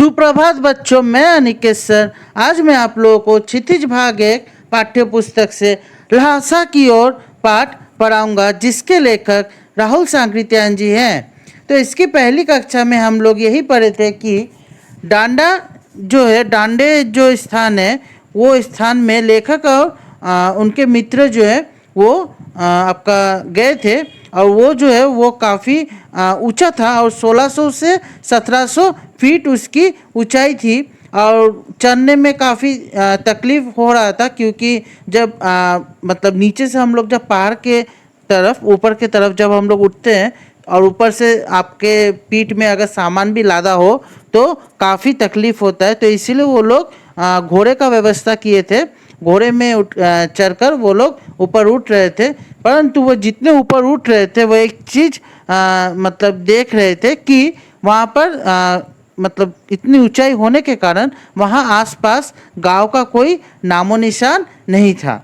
सुप्रभात बच्चों, मैं अनिकेत सर। आज मैं आप लोगों को क्षितिज भाग एक पाठ्य पुस्तक से लहासा की ओर पाठ पढ़ाऊंगा, जिसके लेखक राहुल सांकृत्यायन जी हैं। तो इसकी पहली कक्षा में हम लोग यही पढ़े थे कि डांडा जो है, डांडे जो स्थान है, वो स्थान में लेखक और उनके मित्र जो है वो आपका गए थे। और वो जो है वो काफ़ी ऊंचा था और 1600 से 1700 फीट उसकी ऊंचाई थी। और चढ़ने में काफ़ी तकलीफ़ हो रहा था, क्योंकि जब मतलब नीचे से हम लोग जब पहाड़ के तरफ, ऊपर की तरफ जब हम लोग उठते हैं और ऊपर से आपके पीठ में अगर सामान भी लादा हो तो काफ़ी तकलीफ़ होता है। तो इसीलिए वो लोग घोड़े का व्यवस्था किए थे। घोड़े में चढ़कर वो लोग ऊपर उठ रहे थे। परंतु वो जितने ऊपर उठ रहे थे वो एक चीज़ मतलब देख रहे थे कि वहाँ पर मतलब इतनी ऊंचाई होने के कारण वहाँ आसपास गांव का कोई नामो निशान नहीं था।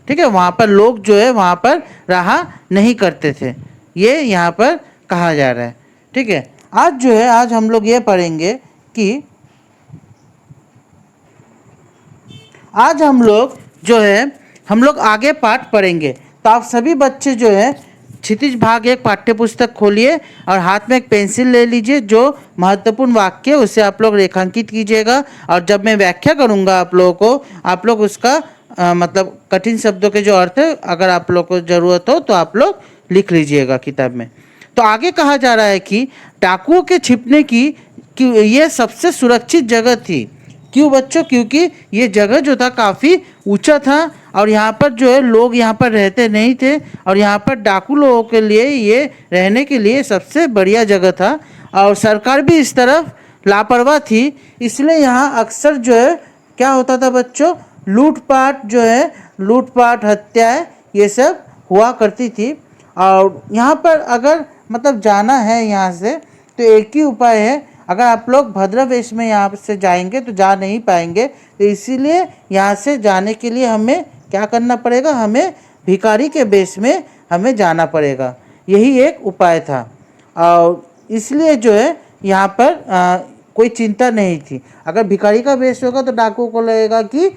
ठीक है, वहाँ पर लोग जो है वहाँ पर रहा नहीं करते थे, ये यहाँ पर कहा जा रहा है। ठीक है, आज जो है आज हम लोग ये पढ़ेंगे कि आज हम लोग जो है हम लोग आगे पाठ पढ़ेंगे। तो आप सभी बच्चे जो है क्षितिज भाग एक पाठ्य पुस्तक खोलिए और हाथ में एक पेंसिल ले लीजिए। जो महत्वपूर्ण वाक्य उसे आप लोग रेखांकित कीजिएगा, और जब मैं व्याख्या करूंगा आप लोगों को, आप लोग उसका मतलब कठिन शब्दों के जो अर्थ है, अगर आप लोग को ज़रूरत हो तो आप लोग लिख लीजिएगा किताब में। तो आगे कहा जा रहा है कि डाकुओं के छिपने की ये सबसे सुरक्षित जगह थी। क्यों बच्चों? क्योंकि ये जगह जो था काफ़ी ऊंचा था और यहाँ पर जो है लोग यहाँ पर रहते नहीं थे, और यहाँ पर डाकू लोगों के लिए ये रहने के लिए सबसे बढ़िया जगह था। और सरकार भी इस तरफ लापरवाह थी, इसलिए यहाँ अक्सर जो है क्या होता था बच्चों, लूटपाट जो है, लूटपाट, हत्याएं, ये सब हुआ करती थी। और यहाँ पर अगर मतलब जाना है यहाँ से तो एक ही उपाय है। अगर आप लोग भद्र वेश में यहाँ से जाएंगे तो जा नहीं पाएंगे, तो इसीलिए यहाँ से जाने के लिए हमें क्या करना पड़ेगा, हमें भिखारी के वेश में हमें जाना पड़ेगा। यही एक उपाय था, और इसलिए जो है यहाँ पर कोई चिंता नहीं थी। अगर भिखारी का वेश होगा तो डाकुओं को लगेगा कि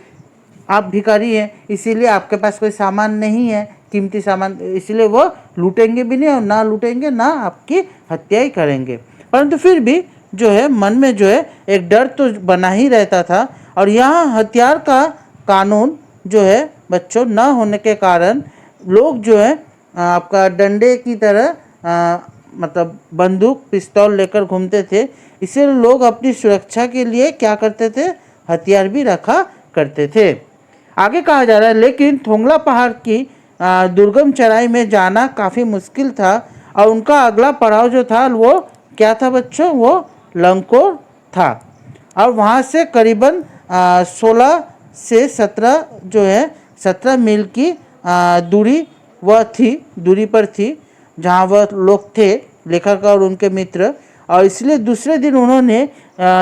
आप भिखारी हैं, इसीलिए आपके पास कोई सामान नहीं है, कीमती सामान, इसलिए वो लूटेंगे भी नहीं, और ना लूटेंगे ना आपकी हत्या ही करेंगे। परंतु फिर भी जो है मन में जो है एक डर तो बना ही रहता था। और यहाँ हथियार का कानून जो है बच्चों न होने के कारण लोग जो है आपका डंडे की तरह मतलब बंदूक, पिस्तौल लेकर घूमते थे। इसलिए लोग अपनी सुरक्षा के लिए क्या करते थे, हथियार भी रखा करते थे। आगे कहा जा रहा है, लेकिन थोंगला पहाड़ की दुर्गम चढ़ाई में जाना काफ़ी मुश्किल था, और उनका अगला पड़ाव जो था वो क्या था बच्चों, वो लंकोर था। और वहाँ से करीबन 16 से 17 जो है 17 मील की दूरी पर थी जहाँ वह लोग थे, लेखक और उनके मित्र। और इसलिए दूसरे दिन उन्होंने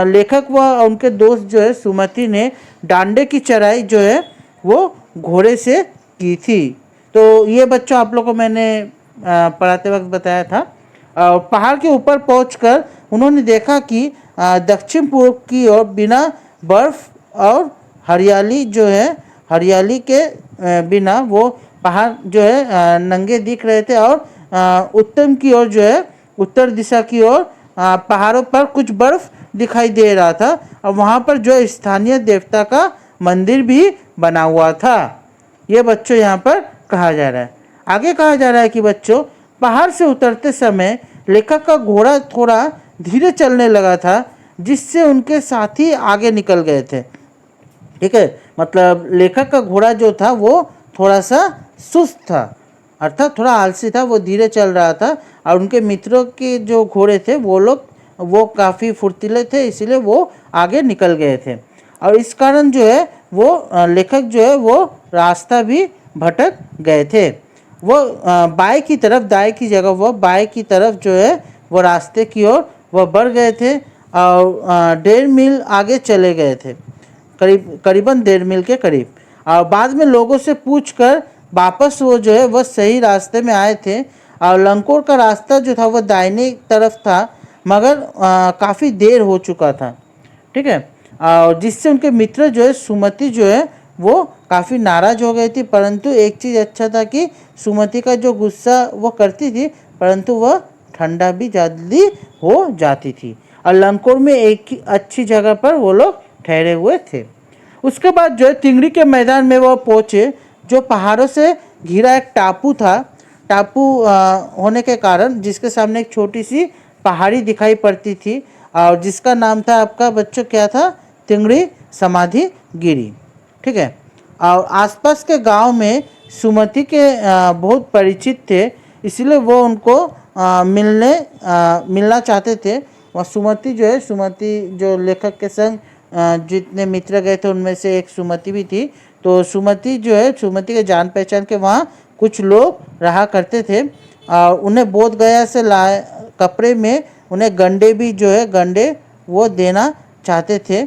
लेखक व उनके दोस्त जो है सुमति ने डांडे की चढ़ाई जो है वो घोड़े से की थी। तो ये बच्चों आप लोग को मैंने पढ़ाते वक्त बताया था। पहाड़ के ऊपर पहुंचकर उन्होंने देखा कि दक्षिण पूर्व की ओर बिना बर्फ और हरियाली जो है, हरियाली के बिना वो पहाड़ जो है नंगे दिख रहे थे। और उत्तर की ओर जो है, उत्तर दिशा की ओर पहाड़ों पर कुछ बर्फ दिखाई दे रहा था, और वहाँ पर जो स्थानीय देवता का मंदिर भी बना हुआ था। ये बच्चों यहाँ पर कहा जा रहा है। आगे कहा जा रहा है कि बच्चों पहाड़ से उतरते समय लेखक का घोड़ा थोड़ा धीरे चलने लगा था, जिससे उनके साथी आगे निकल गए थे। ठीक है, मतलब लेखक का घोड़ा जो था वो थोड़ा सा सुस्त था, अर्थात थोड़ा आलसी था, वो धीरे चल रहा था। और उनके मित्रों के जो घोड़े थे वो काफ़ी फुर्तीले थे, इसीलिए वो आगे निकल गए थे। और इस कारण जो है वो लेखक जो है वो रास्ता भी भटक गए थे। वो बाएं की तरफ, दाएं की जगह वो बाएं की तरफ जो है वो रास्ते की ओर वह बढ़ गए थे, और 1.5 मील आगे चले गए थे, करीबन 1.5 मील के करीब। और बाद में लोगों से पूछकर वापस वो जो है वह सही रास्ते में आए थे। और लंकोर का रास्ता जो था वह दाहिने तरफ था, मगर काफ़ी देर हो चुका था। ठीक है। और जिससे उनके मित्र जो है सुमति जो है वो काफ़ी नाराज हो गई थी, परंतु एक चीज़ अच्छा था कि सुमति का जो गुस्सा वो करती थी, परंतु वह ठंडा भी जल्दी हो जाती थी। और लंकोर में एक अच्छी जगह पर वो लोग ठहरे हुए थे। उसके बाद जो है तिंगड़ी के मैदान में वो पहुँचे, जो पहाड़ों से घिरा एक टापू था। टापू होने के कारण जिसके सामने एक छोटी सी पहाड़ी दिखाई पड़ती थी, और जिसका नाम था आपका बच्चों क्या था, तिंगड़ी समाधि गिरी। ठीक है। और आसपास के गांव में सुमति के बहुत परिचित थे, इसलिए वो उनको मिलना चाहते थे। और सुमति जो है, सुमति जो लेखक के संग जितने मित्र गए थे उनमें से एक सुमति भी थी। तो सुमति जो है, सुमति के जान पहचान के वहाँ कुछ लोग रहा करते थे, और उन्हें बोध गया से लाए कपड़े में उन्हें गंडे भी जो है गंडे वो देना चाहते थे,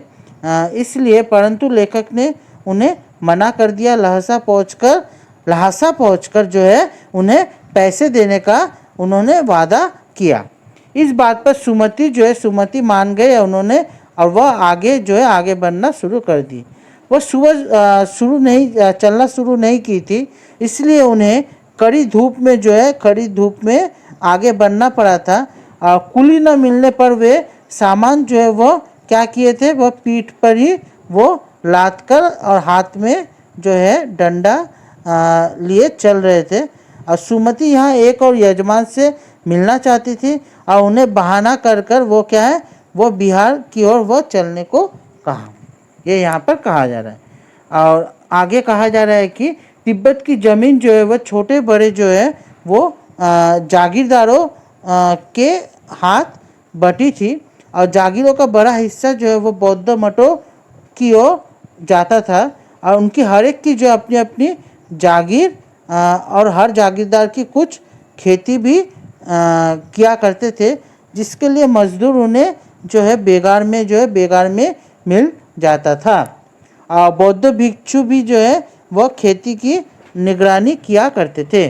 इसलिए परंतु लेखक ने उन्हें मना कर दिया। लहासा पहुंचकर जो है उन्हें पैसे देने का उन्होंने वादा किया। इस बात पर सुमति जो है, सुमति मान गए उन्होंने, और वह आगे जो है आगे बढ़ना शुरू कर दी। वह सुबह चलना शुरू नहीं की थी, इसलिए उन्हें कड़ी धूप में आगे बढ़ना पड़ा था। कुली न मिलने पर वे सामान जो है वह क्या किए थे, वह पीठ पर ही वो लाद कर और हाथ में जो है डंडा लिए चल रहे थे। और सुमति यहाँ एक और यजमान से मिलना चाहती थी, और उन्हें बहाना कर कर वो क्या है, वो बिहार की ओर वो चलने को कहा। ये यहाँ पर कहा जा रहा है। और आगे कहा जा रहा है कि तिब्बत की ज़मीन जो है वह छोटे बड़े जो है वो जागीरदारों के हाथ बटी थी, और जागीरों का बड़ा हिस्सा जो है वो बौद्ध मठों की ओर जाता था। और उनकी हर एक की जो अपनी अपनी जागीर और हर जागीरदार की कुछ खेती भी किया करते थे, जिसके लिए मजदूर उन्हें जो है बेगार में मिल जाता था। बौद्ध भिक्षु भी जो है वह खेती की निगरानी किया करते थे।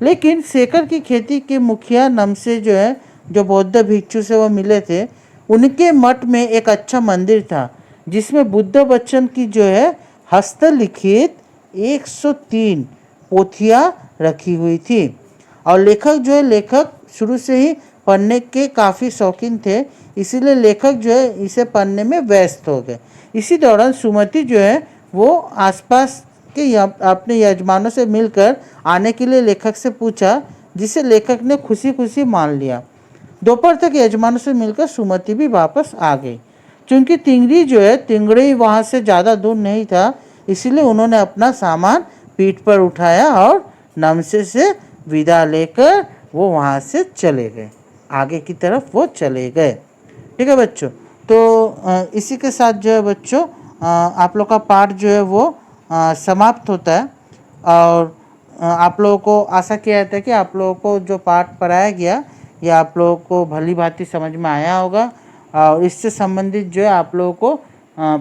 लेकिन शेखर की खेती के मुखिया नमसे जो है, जो बौद्ध भिक्षु से वो मिले थे, उनके मठ में एक अच्छा मंदिर था, जिसमें बुद्ध वचन की जो है हस्तलिखित 103 पोथियाँ रखी हुई थी। और लेखक शुरू से ही पढ़ने के काफ़ी शौकीन थे, इसीलिए लेखक जो है इसे पढ़ने में व्यस्त हो गए। इसी दौरान सुमति जो है वो आसपास के अपने यजमानों से मिलकर आने के लिए लेखक से पूछा, जिसे लेखक ने खुशी खुशी मान लिया। दोपहर तक यजमानों से मिलकर सुमति भी वापस आ गई। क्योंकि तिंगड़ी वहाँ से ज़्यादा दूर नहीं था, इसलिए उन्होंने अपना सामान पीठ पर उठाया और नमसे से विदा लेकर वो वहाँ से चले गए, आगे की तरफ वो चले गए। ठीक है बच्चों, तो इसी के साथ जो है बच्चों आप लोग का पाठ जो है वो समाप्त होता है। और आप लोगों को आशा किया जाता है कि आप लोगों को जो पाठ पढ़ाया गया ये आप लोगों को भली भांति समझ में आया होगा। और इससे संबंधित जो है आप लोगों को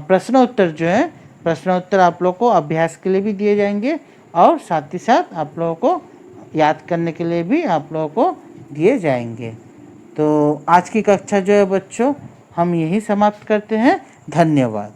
प्रश्न उत्तर आप लोगों को अभ्यास के लिए भी दिए जाएंगे, और साथ ही साथ आप लोगों को याद करने के लिए भी आप लोगों को दिए जाएंगे। तो आज की कक्षा जो है बच्चों हम यही समाप्त करते हैं। धन्यवाद।